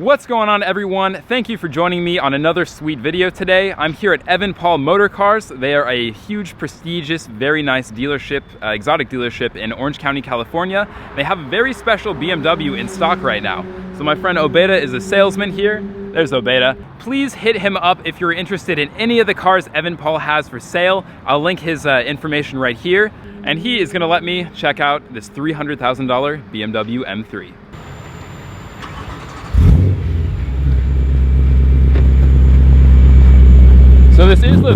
What's going on, everyone? Thank you for joining me on another sweet video today. I'm here at Evan Paul Motor Cars. They are a huge, prestigious, very nice dealership, exotic dealership in Orange County, California. They have a very special BMW in stock right now. So my friend Obayda is a salesman here. There's Obayda. Please hit him up if you're interested in any of the cars Evan Paul has for sale. I'll link his information right here. And he is gonna let me check out this $300,000 BMW M3. So this is the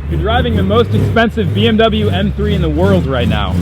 You're driving the most expensive BMW M3 in the world right now.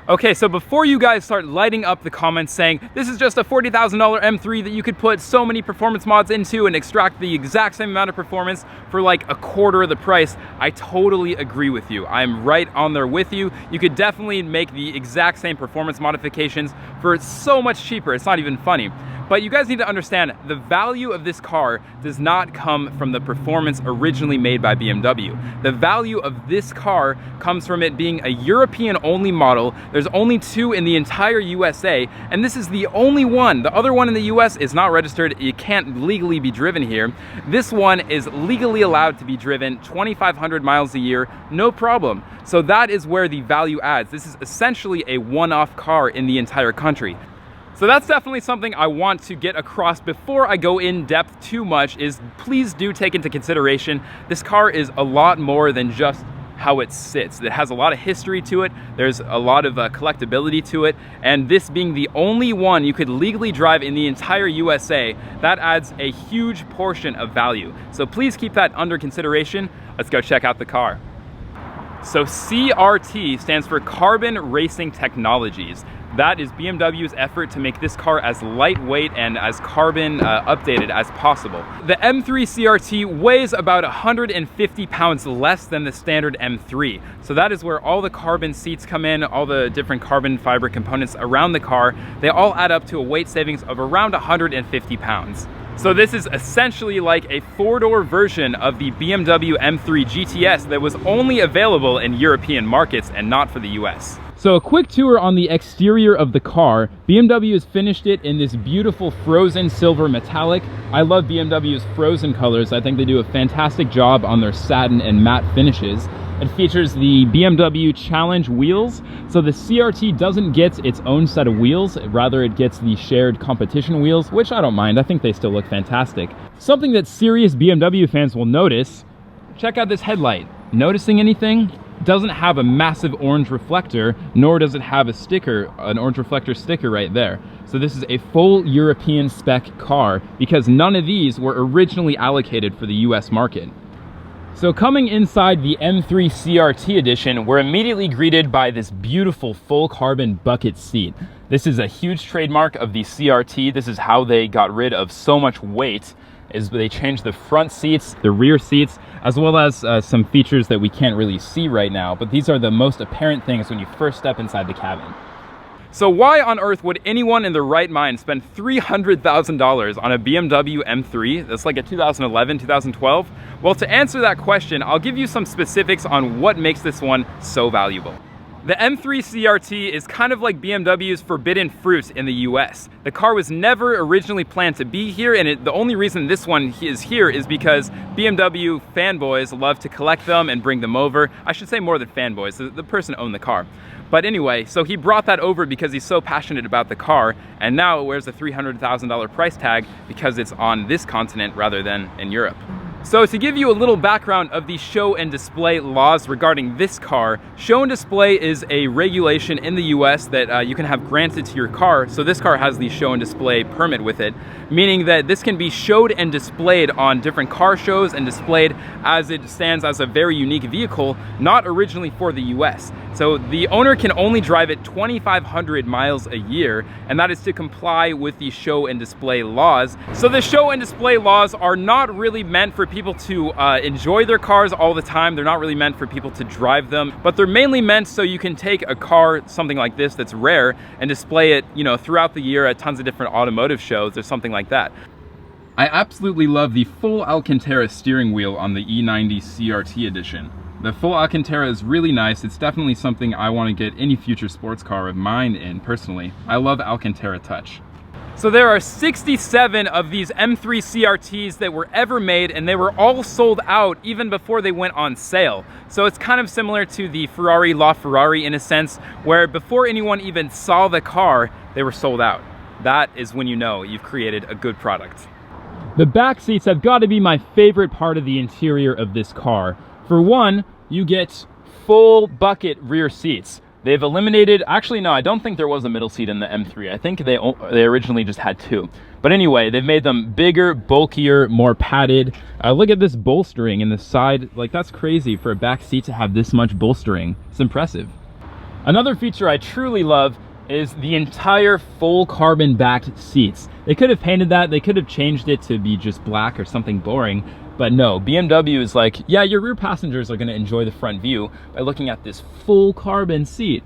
Okay, so before you guys start lighting up the comments saying, this is just a $40,000 M3 that you could put so many performance mods into and extract the exact same amount of performance for like a quarter of the price, I totally agree with you. I'm right on there with you. You could definitely make the exact same performance modifications for so much cheaper. It's not even funny. But you guys need to understand, the value of this car does not come from the performance originally made by BMW. The value of this car comes from it being a European-only model. There's only two in the entire USA, and this is the only one. The other one in the US is not registered. It can't legally be driven here. This one is legally allowed to be driven 2,500 miles a year, no problem. So that is where the value adds. This is essentially a one-off car in the entire country. So that's definitely something I want to get across before I go in depth too much, is please do take into consideration this car is a lot more than just how it sits. It has a lot of history to it. There's a lot of collectability to it. And this being the only one you could legally drive in the entire USA, that adds a huge portion of value. So please keep that under consideration. Let's go check out the car. So CRT stands for Carbon Racing Technologies. That is BMW's effort to make this car as lightweight and as carbon updated as possible. The M3 CRT weighs about 150 pounds less than the standard M3. So that is where all the carbon seats come in, all the different carbon fiber components around the car. They all add up to a weight savings of around 150 pounds. So this is essentially like a four-door version of the BMW M3 GTS that was only available in European markets and not for the US. So a quick tour on the exterior of the car. BMW has finished it in this beautiful frozen silver metallic. I love BMW's frozen colors. I think they do a fantastic job on their satin and matte finishes. It features the BMW Challenge wheels. So the CRT doesn't get its own set of wheels, rather it gets the shared competition wheels, which I don't mind. I think they still look fantastic. Something that serious BMW fans will notice, check out this headlight. Noticing anything? Doesn't have a massive orange reflector, nor does it have a sticker, an orange reflector sticker right there. So this is a full European spec car because none of these were originally allocated for the US market. So coming inside the M3 CRT edition, we're immediately greeted by this beautiful full carbon bucket seat. This is a huge trademark of the CRT. This is how they got rid of so much weight, is they changed the front seats, the rear seats, as well as some features that we can't really see right now, but these are the most apparent things when you first step inside the cabin. So why on earth would anyone in their right mind spend $300,000 on a BMW M3 that's like a 2011, 2012? Well, to answer that question, I'll give you some specifics on what makes this one so valuable. The M3 CRT is kind of like BMW's forbidden fruit in the US. The car was never originally planned to be here, and the only reason this one is here is because BMW fanboys love to collect them and bring them over. I should say more than fanboys, the person owned the car. But anyway, so he brought that over because he's so passionate about the car, and now it wears a $300,000 price tag because it's on this continent rather than in Europe. So to give you a little background of the show and display laws regarding this car, show and display is a regulation in the US that you can have granted to your car. So this car has the show and display permit with it, meaning that this can be showed and displayed on different car shows and displayed as it stands as a very unique vehicle, not originally for the US. So the owner can only drive it 2,500 miles a year, and that is to comply with the show and display laws. So the show and display laws are not really meant for people to enjoy their cars all the time. They're not really meant for people to drive them, but they're mainly meant so you can take a car, something like this that's rare, and display it, you know, throughout the year at tons of different automotive shows or something like that. I absolutely love the full Alcantara steering wheel on the E90 CRT edition. The full Alcantara is really nice. It's definitely something I want to get any future sports car of mine in, personally. I love Alcantara touch. So there are 67 of these M3 CRTs that were ever made, and they were all sold out even before they went on sale. So it's kind of similar to the Ferrari LaFerrari in a sense, where before anyone even saw the car, they were sold out. That is when you know you've created a good product. The back seats have got to be my favorite part of the interior of this car. For one, you get full bucket rear seats. They've eliminated, actually no, I don't think there was a middle seat in the M3. I think they originally just had two. But anyway, they've made them bigger, bulkier, more padded. Look at this bolstering in the side. Like, that's crazy for a back seat to have this much bolstering. It's impressive. Another feature I truly love is the entire full carbon backed seats. They could have painted that, they could have changed it to be just black or something boring, but no, BMW is like, yeah, your rear passengers are gonna enjoy the front view by looking at this full carbon seat.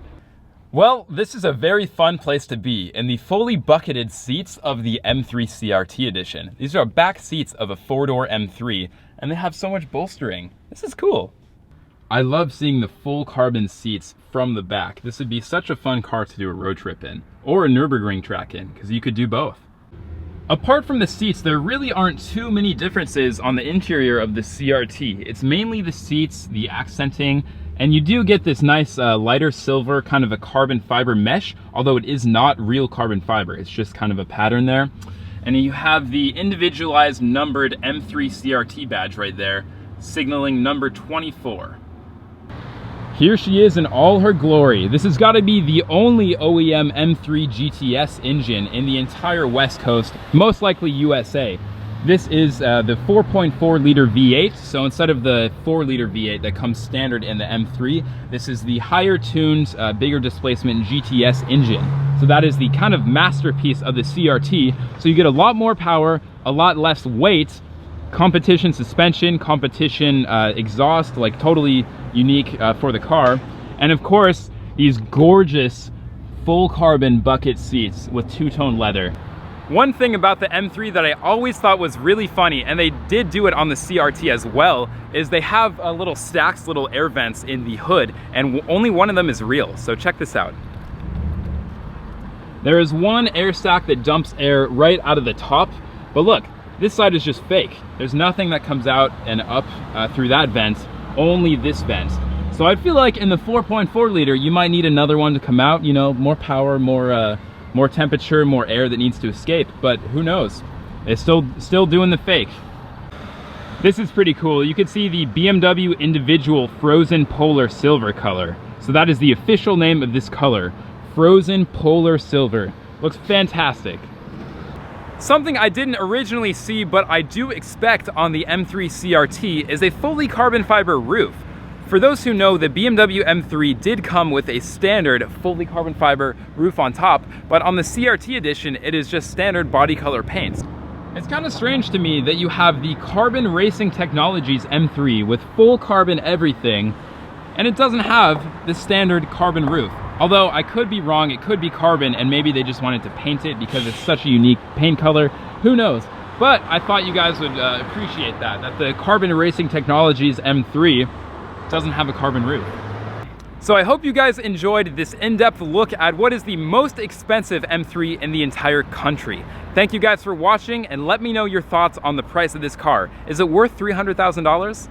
Well, this is a very fun place to be, in the fully bucketed seats of the M3 CRT edition. These are back seats of a four-door M3, and they have so much bolstering. This is cool. I love seeing the full carbon seats from the back. This would be such a fun car to do a road trip in, or a Nürburgring track in, because you could do both. Apart from the seats, there really aren't too many differences on the interior of the CRT. It's mainly the seats, the accenting, and you do get this nice lighter silver, kind of a carbon fiber mesh, although it is not real carbon fiber, it's just kind of a pattern there. And you have the individualized numbered M3 CRT badge right there, signaling number 24. Here she is in all her glory. This has got to be the only OEM M3 GTS engine in the entire West Coast, most likely USA. This is the 4.4 liter V8, so instead of the 4 liter V8 that comes standard in the M3, this is the higher tuned, bigger displacement GTS engine. So that is the kind of masterpiece of the CRT. So you get a lot more power, a lot less weight, competition suspension, competition exhaust, like totally unique for the car. And of course, these gorgeous full carbon bucket seats with two-tone leather. One thing about the M3 that I always thought was really funny, and they did do it on the CRT as well, is they have little stacks, little air vents in the hood, and only one of them is real. So check this out. There is one air sac that dumps air right out of the top, but look, this side is just fake. There's nothing that comes out and up through that vent, only this vent. So I feel like in the 4.4 liter, you might need another one to come out, you know, more power, more temperature, more air that needs to escape, but who knows? It's still doing the fake. This is pretty cool. You can see the BMW individual frozen polar silver color. So that is the official name of this color, frozen polar silver. Looks fantastic. Something I didn't originally see, but I do expect on the M3 CRT is a fully carbon fiber roof. For those who know, the BMW M3 did come with a standard fully carbon fiber roof on top, but on the CRT edition, it is just standard body color paint. It's kind of strange to me that you have the Carbon Racing Technologies M3 with full carbon everything, and it doesn't have the standard carbon roof. Although I could be wrong, it could be carbon and maybe they just wanted to paint it because it's such a unique paint color, who knows? But I thought you guys would appreciate that the Carbon Racing Technologies M3 doesn't have a carbon roof. So I hope you guys enjoyed this in-depth look at what is the most expensive M3 in the entire country. Thank you guys for watching, and let me know your thoughts on the price of this car. Is it worth $300,000?